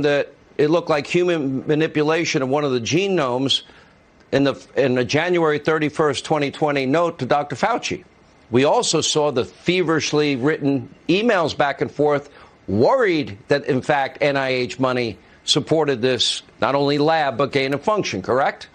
that it looked like human manipulation of one of the genomes in the January 31st, 2020 note to Dr. Fauci. We also saw the feverishly written emails back and forth, worried that, in fact, NIH money supported this, not only lab, but gain of function, correct?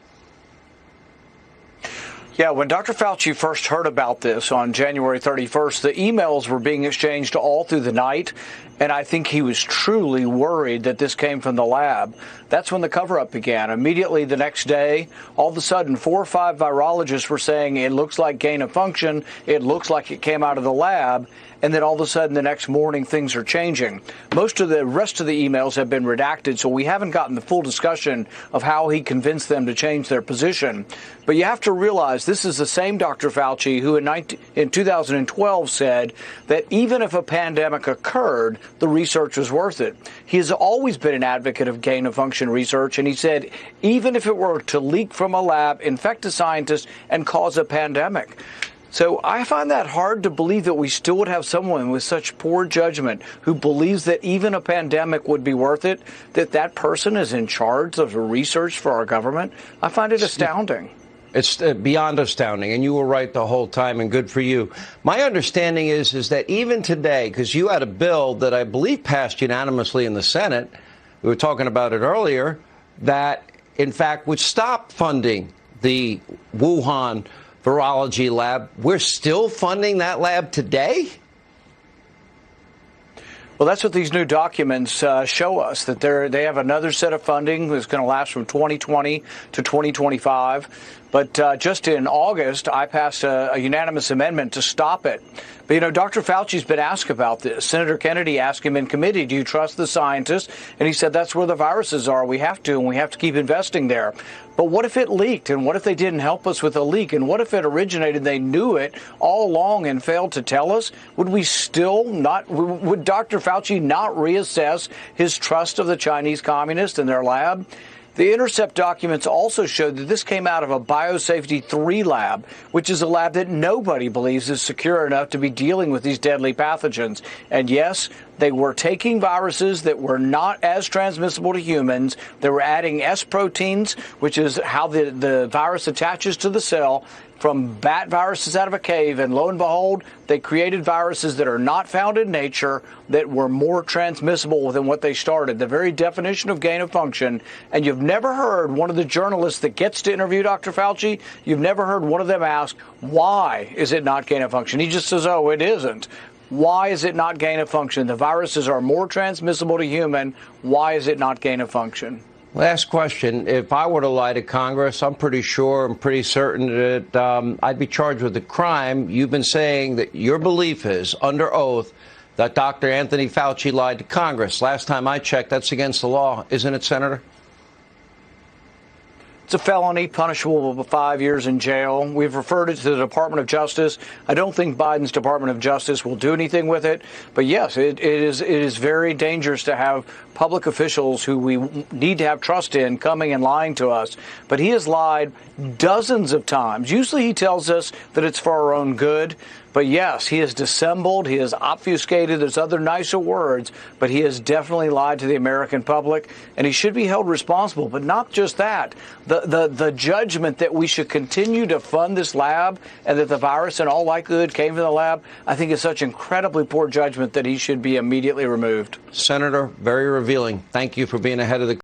Yeah, when Dr. Fauci first heard about this on January 31st, the emails were being exchanged all through the night, and I think he was truly worried that this came from the lab. That's when the cover-up began. Immediately the next day, all of a sudden, 4 or 5 virologists were saying it looks like gain of function, it looks like it came out of the lab, and then all of a sudden the next morning things are changing. Most of the rest of the emails have been redacted, so we haven't gotten the full discussion of how he convinced them to change their position. But you have to realize this is the same Dr. Fauci who in 2012 said that even if a pandemic occurred, the research was worth it. He has always been an advocate of gain of function research, and he said even if it were to leak from a lab, infect a scientist, and cause a pandemic. So I find that hard to believe that we still would have someone with such poor judgment who believes that even a pandemic would be worth it, that person is in charge of the research for our government. I find it astounding. It's beyond astounding, and you were right the whole time, and good for you. My understanding is that even today, because you had a bill that I believe passed unanimously in the Senate, we were talking about it earlier, that in fact would stop funding the Wuhan virology lab. We're still funding that lab today? Well, that's what these new documents show us, that they have another set of funding that's going to last from 2020 to 2025. But just in August, I passed a unanimous amendment to stop it. But, you know, Dr. Fauci's been asked about this. Senator Kennedy asked him in committee, do you trust the scientists? And he said, that's where the viruses are. We have to, and we have to keep investing there. But what if it leaked? And what if they didn't help us with the leak? And what if it originated, they knew it all along and failed to tell us? Would we still not, would Dr. Fauci not reassess his trust of the Chinese communists and their lab? The Intercept documents also showed that this came out of a Biosafety 3 lab, which is a lab that nobody believes is secure enough to be dealing with these deadly pathogens. And yes, they were taking viruses that were not as transmissible to humans. They were adding S proteins, which is how the virus attaches to the cell, from bat viruses out of a cave, and lo and behold, they created viruses that are not found in nature that were more transmissible than what they started, the very definition of gain of function. And you've never heard one of the journalists that gets to interview Dr. Fauci, you've never heard one of them ask, why is it not gain of function? He just says, oh, it isn't. Why is it not gain of function? The viruses are more transmissible to human. Why is it not gain of function? Last question. If I were to lie to Congress, I'm pretty certain that I'd be charged with a crime. You've been saying that your belief is, under oath, that Dr. Anthony Fauci lied to Congress. Last time I checked, that's against the law, isn't it, Senator? It's a felony punishable with 5 years in jail. We've referred it to the Department of Justice. I don't think Biden's Department of Justice will do anything with it. But yes, it is very dangerous to have public officials who we need to have trust in coming and lying to us. But he has lied dozens of times. Usually he tells us that it's for our own good. But yes, he has dissembled, he has obfuscated, there's other nicer words, but he has definitely lied to the American public, and he should be held responsible. But not just that, the judgment that we should continue to fund this lab and that the virus in all likelihood came from the lab, I think is such incredibly poor judgment that he should be immediately removed. Senator, very revealing. Thank you for being ahead of the